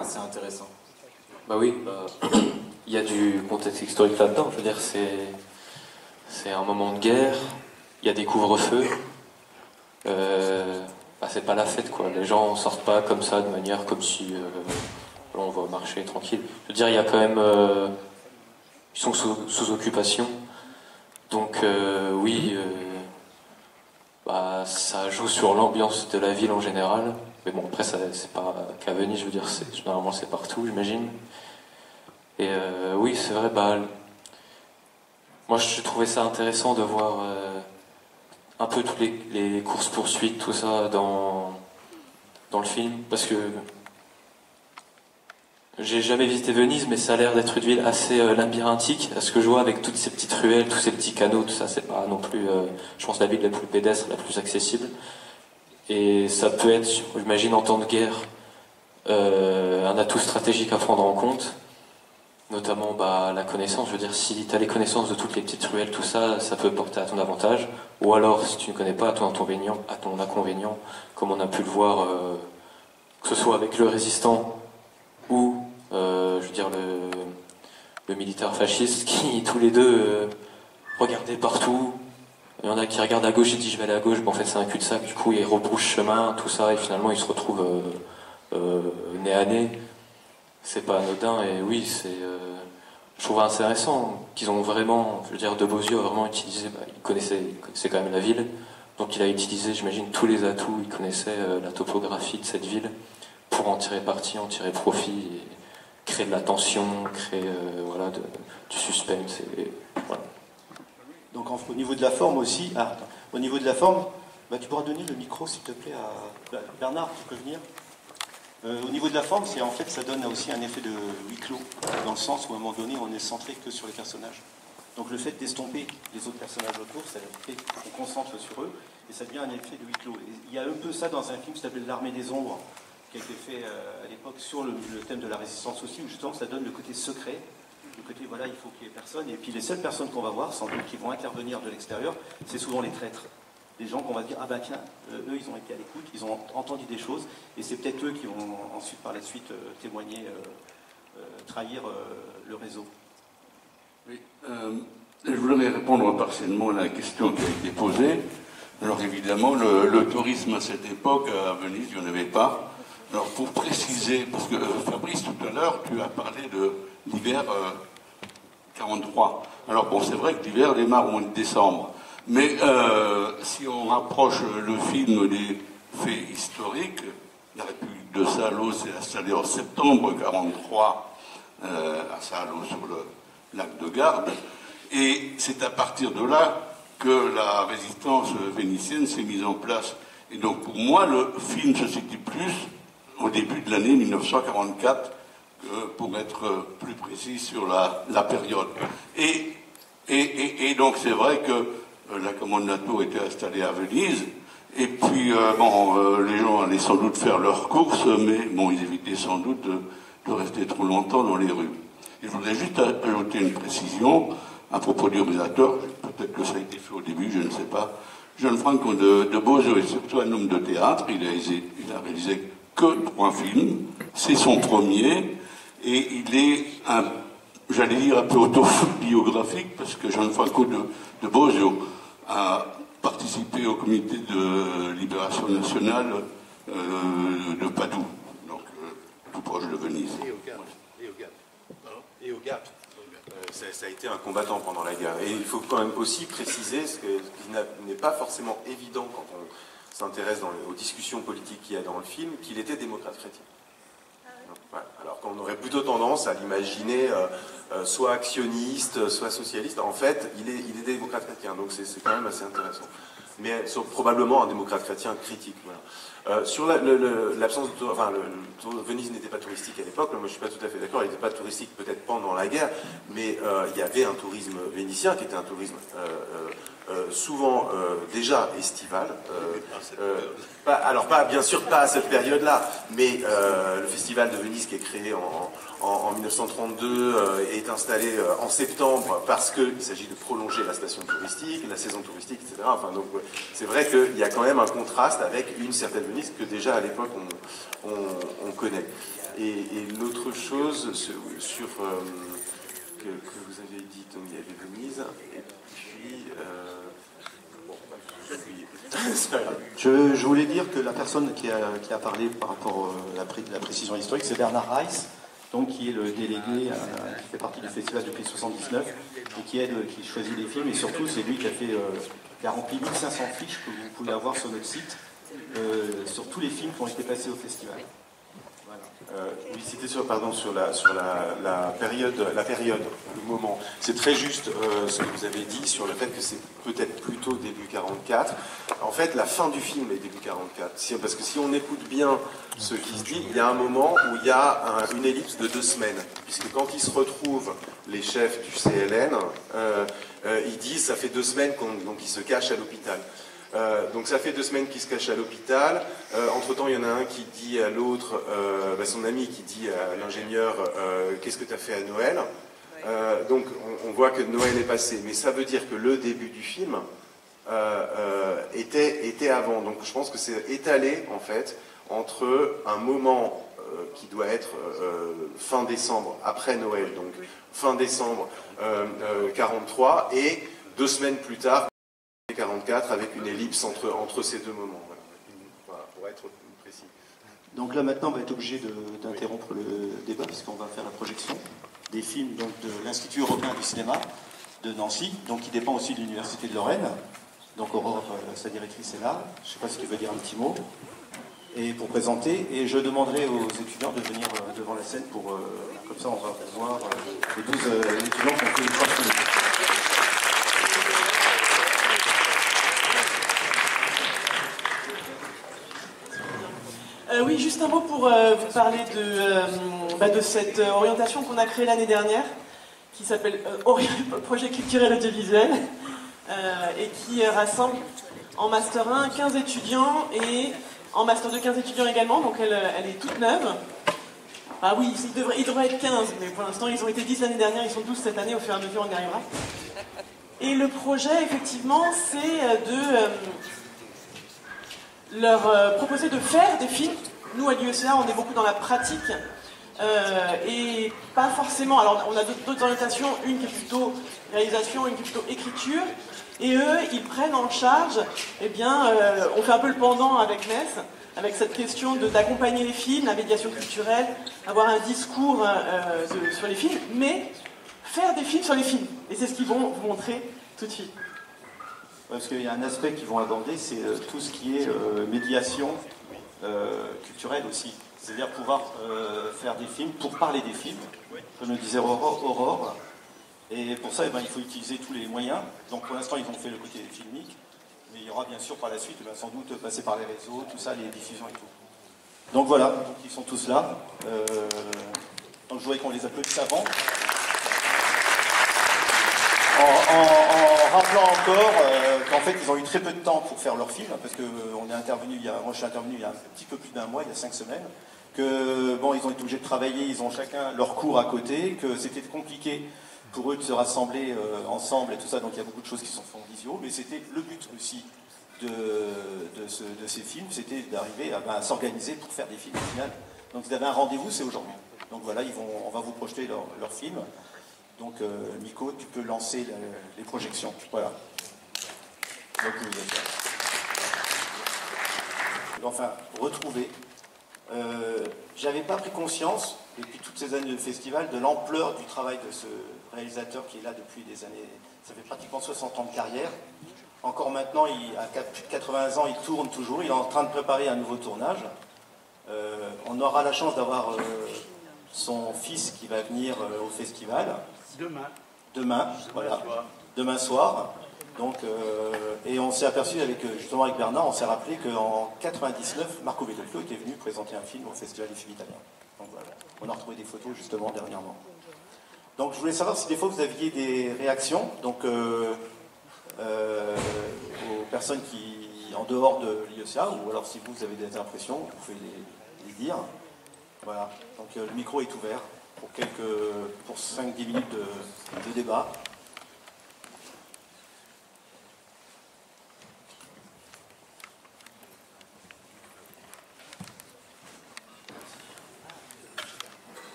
assez intéressant. Bah oui, il y a du contexte historique là-dedans. Je veux dire, c'est un moment de guerre, il y a des couvre-feux. C'est pas la fête, quoi. Les gens sortent pas comme ça, de manière comme si on va marcher tranquille. Je veux dire, il y a quand même... ils sont sous occupation. Donc oui, ça joue sur l'ambiance de la ville en général. Mais bon, après, c'est pas qu'à Venise, je veux dire, généralement c'est partout, j'imagine. Et oui, c'est vrai, moi je trouvais ça intéressant de voir un peu toutes les courses-poursuites, tout ça dans le film, parce que j'ai jamais visité Venise, mais ça a l'air d'être une ville assez labyrinthique. À ce que je vois, avec toutes ces petites ruelles, tous ces petits canaux, tout ça, c'est pas non plus, je pense, la ville la plus pédestre, la plus accessible. Et ça peut être, j'imagine, en temps de guerre, un atout stratégique à prendre en compte, notamment la connaissance. Je veux dire, si tu as les connaissances de toutes les petites ruelles, tout ça, ça peut porter à ton avantage. Ou alors, si tu ne connais pas, à ton inconvénient, comme on a pu le voir, que ce soit avec le résistant ou, je veux dire, le militaire fasciste, qui tous les deux regardaient partout. Il y en a qui regardent à gauche et disent je vais aller à gauche, mais en fait c'est un cul-de-sac, du coup ils rebroussent chemin, tout ça, et finalement ils se retrouvent nez à nez. C'est pas anodin, et oui, je trouve intéressant qu'ils ont vraiment, je veux dire, de Bosio a vraiment utilisé, il connaissait quand même la ville, donc il a utilisé, j'imagine, tous les atouts, il connaissait la topographie de cette ville, pour en tirer parti, en tirer profit, et créer de la tension, créer du suspense, et voilà. Donc au niveau de la forme aussi, au niveau de la forme, tu pourras donner le micro s'il te plaît à Bernard, tu peux venir. Au niveau de la forme, en fait ça donne aussi un effet de huis clos, dans le sens où à un moment donné on est centré que sur les personnages. Donc le fait d'estomper les autres personnages autour, ça fait qu'on concentre sur eux, et ça devient un effet de huis clos. Et il y a un peu ça dans un film qui s'appelle L'Armée des Ombres, qui a été fait à l'époque sur le thème de la résistance aussi, où justement ça donne le côté secret. Le côté, il faut qu'il y ait personne. Et puis les seules personnes qu'on va voir, sans doute, qui vont intervenir de l'extérieur, c'est souvent les traîtres. Les gens qu'on va dire, tiens, eux, ils ont été à l'écoute, ils ont entendu des choses, et c'est peut-être eux qui vont ensuite, par la suite, témoigner, trahir le réseau. Oui, je voudrais répondre partiellement à la question qui a été posée. Alors évidemment, le tourisme à cette époque, à Venise, il n'y en avait pas. Alors pour préciser, parce que Fabrice, tout à l'heure, tu as parlé de l'hiver 43. Alors bon, c'est vrai que l'hiver démarre au mois de décembre. Mais si on rapproche le film des faits historiques, la République de Salo s'est installée en septembre 1943 à Salo sur le lac de Garde, et c'est à partir de là que la résistance vénitienne s'est mise en place. Et donc pour moi, le film se situe plus au début de l'année 1944, pour être plus précis sur la période. Et donc c'est vrai que la commande NATO était installée à Venise, et puis les gens allaient sans doute faire leurs courses, mais bon, ils évitaient sans doute de rester trop longtemps dans les rues. Et je voudrais juste ajouter une précision à propos du réalisateur, peut-être que ça a été fait au début, je ne sais pas. Gianfranco de Bosio est surtout un homme de théâtre, il a réalisé que 3 films, c'est son premier, et il est, j'allais dire, un peu autobiographique, parce que Gianfranco de Bosio a participé au comité de libération nationale de Padoue, donc tout proche de Venise. Et au Gap. Ça a été un combattant pendant la guerre. Et il faut quand même aussi préciser, ce qui n'est pas forcément évident quand on s'intéresse aux discussions politiques qu'il y a dans le film, qu'il était démocrate chrétien. Ouais. Alors qu'on aurait plutôt tendance à l'imaginer soit actionniste, soit socialiste. En fait, il est démocrate chrétien, donc c'est quand même assez intéressant. Mais probablement un démocrate chrétien critique. Voilà. Sur l'absence de Venise n'était pas touristique à l'époque, moi je suis pas tout à fait d'accord, il n'était pas touristique peut-être pendant la guerre, mais il y avait un tourisme vénitien qui était un tourisme souvent déjà estival. Bien sûr pas à cette période-là, mais le festival de Venise qui est créé en 1932 est installé en septembre parce qu'il s'agit de prolonger la station touristique, la saison touristique, etc. Enfin, donc c'est vrai qu'il y a quand même un contraste avec une certaine Venise que déjà à l'époque on connaît. Et l'autre chose que vous avez dit, donc il y avait Venise, et puis je voulais dire que la personne qui a parlé par rapport à la précision historique, c'est Bernard Reiss, donc qui est le délégué, qui fait partie du festival depuis 1979, et qui choisit les films, et surtout c'est lui qui a rempli 1500 fiches que vous pouvez avoir sur notre site, sur tous les films qui ont été passés au festival. Oui, c'était sur la période, le moment. C'est très juste ce que vous avez dit sur le fait que c'est peut-être plutôt début 44. En fait, la fin du film est début 44. Parce que si on écoute bien ce qui se dit, il y a un moment où il y a une ellipse de 2 semaines. Puisque quand ils se retrouvent, les chefs du CLN, ils disent ça fait 2 semaines qu'ils se cachent à l'hôpital. Donc ça fait 2 semaines qu'il se cache à l'hôpital. Entre-temps, il y en a un qui dit à l'autre, son ami qui dit à l'ingénieur qu'est-ce que tu as fait à Noël. Donc on voit que Noël est passé. Mais ça veut dire que le début du film était avant. Donc je pense que c'est étalé en fait entre un moment qui doit être fin décembre, après Noël, donc fin décembre 43, et 2 semaines plus tard, 44, avec une ellipse entre ces 2 moments. Voilà, pour être précis. Donc là maintenant on va être obligé d'interrompre le débat parce qu'on va faire la projection des films donc, de l'Institut européen du cinéma de Nancy, donc qui dépend aussi de l'Université de Lorraine. Donc Aurore, sa directrice, est là. Je ne sais pas si tu veux dire un petit mot. Et pour présenter, et je demanderai aux étudiants de venir devant la scène pour comme ça on va voir les 12 étudiants qui ont fait une chanson. Oui, juste un mot pour vous parler de cette orientation qu'on a créée l'année dernière, qui s'appelle Projet culturel audiovisuel, et qui rassemble en Master 1 15 étudiants, et en Master 2 15 étudiants également, donc elle est toute neuve. Ah oui, il devrait être 15, mais pour l'instant ils ont été 10 l'année dernière, ils sont 12 cette année, au fur et à mesure on y arrivera. Et le projet, effectivement, c'est de leur proposer de faire des films. Nous, à l'UECA, on est beaucoup dans la pratique et pas forcément... Alors, on a d'autres orientations, une qui est plutôt réalisation, une qui est plutôt écriture, et eux, ils prennent en charge, on fait un peu le pendant avec Metz, avec cette question d'accompagner les films, la médiation culturelle, avoir un discours sur les films, mais faire des films sur les films. Et c'est ce qu'ils vont vous montrer tout de suite. Parce qu'il y a un aspect qu'ils vont aborder, c'est tout ce qui est médiation culturelle aussi. C'est-à-dire pouvoir faire des films, pour parler des films, comme le disait Aurore. Et pour ça, il faut utiliser tous les moyens. Donc pour l'instant, ils ont fait le côté filmique. Mais il y aura bien sûr par la suite, sans doute passer par les réseaux, tout ça, les diffusions et tout. Donc voilà, donc ils sont tous là. Donc je voudrais qu'on les applaudisse avant. En rappelant encore qu'en fait ils ont eu très peu de temps pour faire leur film, parce que moi je suis intervenu il y a un petit peu plus d'un mois, il y a 5 semaines, que bon, ils ont été obligés de travailler, ils ont chacun leur cours à côté, que c'était compliqué pour eux de se rassembler ensemble et tout ça, donc il y a beaucoup de choses qui sont faites en visio, mais c'était le but aussi de ces films, c'était d'arriver à s'organiser pour faire des films au final. Donc vous avez un rendez-vous, c'est aujourd'hui. Donc voilà, on va vous projeter leur film. Donc Miko, tu peux lancer les projections. Voilà. Donc, enfin, retrouver. J'avais pas pris conscience, depuis toutes ces années de festival, de l'ampleur du travail de ce réalisateur qui est là depuis des années. Ça fait pratiquement 60 ans de carrière. Encore maintenant, à plus de 80 ans, il tourne toujours. Il est en train de préparer un nouveau tournage. On aura la chance d'avoir son fils qui va venir au festival. Demain, voilà. Demain soir. Donc, et on s'est aperçu justement avec Bernard, on s'est rappelé qu'en 99, Marco Bellocchio était venu présenter un film au Festival des films italiens. Donc voilà. On a retrouvé des photos justement dernièrement. Donc je voulais savoir si des fois vous aviez des réactions, donc aux personnes qui, en dehors de l'IESA, ou alors si vous avez des impressions, vous pouvez les dire. Voilà. Donc le micro est ouvert pour 5-10 minutes de débat.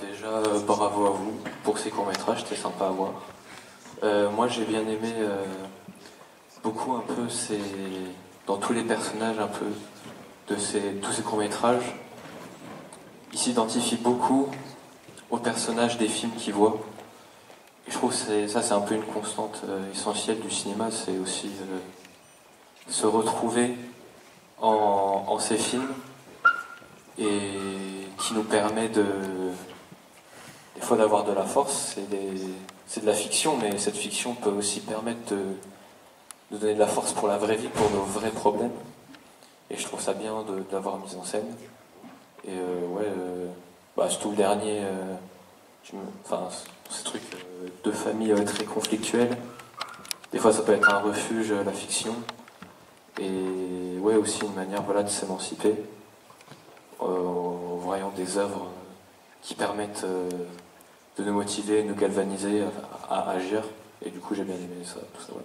Déjà, bravo à vous pour ces courts-métrages, c'était sympa à voir. Moi, j'ai bien aimé beaucoup un peu dans tous les personnages un peu de tous ces courts-métrages. Ils s'identifient beaucoup aux personnages des films qu'ils voient. Et je trouve que c'est un peu une constante essentielle du cinéma, c'est aussi se retrouver en ces films et qui nous permet des fois d'avoir de la force. C'est de la fiction, mais cette fiction peut aussi permettre de donner de la force pour la vraie vie, pour nos vrais problèmes. Et je trouve ça bien d'avoir mis en scène. Et surtout le dernier, ces trucs de famille très conflictuels. Des fois, ça peut être un refuge, la fiction. Et ouais, aussi une manière de s'émanciper en voyant des œuvres qui permettent de nous motiver, de nous galvaniser à agir. Et du coup, j'ai bien aimé ça, tout ça. Ouais.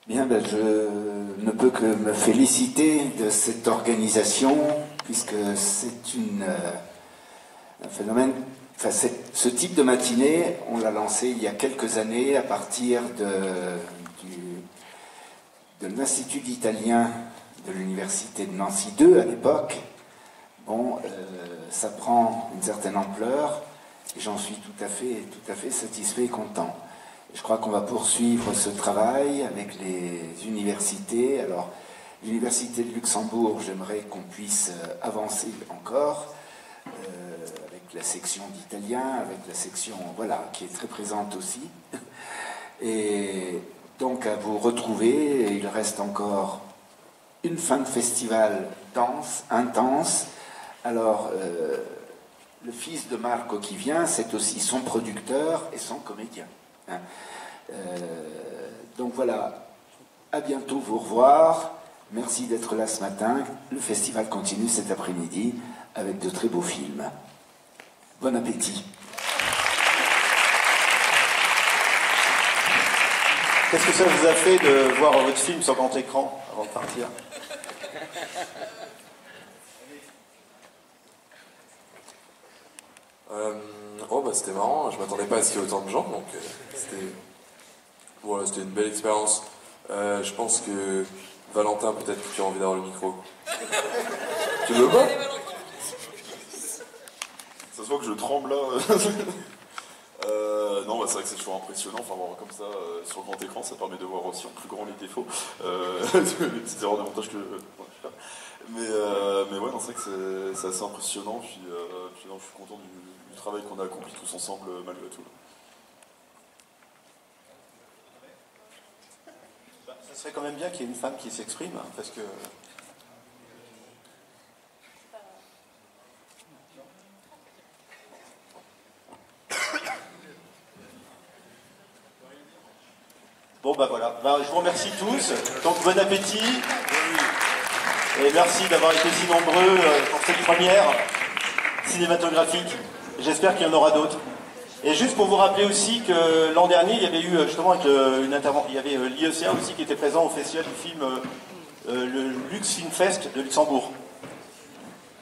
Bien, je ne peux que me féliciter de cette organisation, puisque c'est un phénomène. Enfin, ce type de matinée, on l'a lancé il y a quelques années à partir de l'Institut italien de l'Université de Nancy 2 à l'époque. Bon, ça prend une certaine ampleur et j'en suis tout à fait satisfait et content. Je crois qu'on va poursuivre ce travail avec les universités. Alors, l'Université de Luxembourg, j'aimerais qu'on puisse avancer encore avec la section d'italien, avec la section, qui est très présente aussi. Et donc, à vous retrouver, il reste encore une fin de festival dense, intense. Alors, le fils de Marco qui vient, c'est aussi son producteur et son comédien. Donc voilà, à bientôt, vous revoir. Merci d'être là ce matin. Le festival continue cet après-midi avec de très beaux films. Bon appétit. Qu'est-ce que ça vous a fait de voir votre film sur grand écran avant de partir ? C'était marrant, je m'attendais pas à ce qu'il y ait autant de gens, donc c'était une belle expérience. Je pense que Valentin, peut-être que tu as envie d'avoir le micro. Tu veux pas? Ça se voit que je tremble là. Non, bah, c'est vrai que c'est toujours impressionnant. Enfin, voir comme ça sur le grand écran, ça permet de voir aussi en plus grand les défauts. Les petites erreurs de montage que. Mais ouais, non, c'est vrai que c'est assez impressionnant. Puis non, je suis content du travail qu'on a accompli tous ensemble malgré tout. Ça serait quand même bien qu'il y ait une femme qui s'exprime, hein, parce que. Bon bah voilà, je vous remercie tous, donc bon appétit, et merci d'avoir été si nombreux pour cette première cinématographique, j'espère qu'il y en aura d'autres. Et juste pour vous rappeler aussi que l'an dernier, il y avait eu justement une intervention, il y avait l'IECA aussi qui était présent au festival du film, le Lux Film Fest de Luxembourg,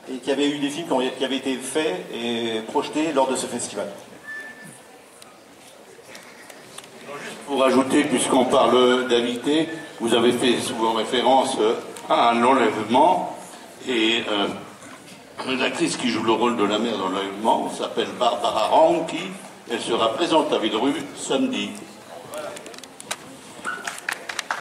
et qui avait eu des films qui avaient été faits et projetés lors de ce festival. Pour ajouter, puisqu'on parle d'invités, vous avez fait souvent référence à un enlèvement, et l'actrice qui joue le rôle de la mère dans l'enlèvement s'appelle Barbara Ranki, elle sera présente à Villerue samedi.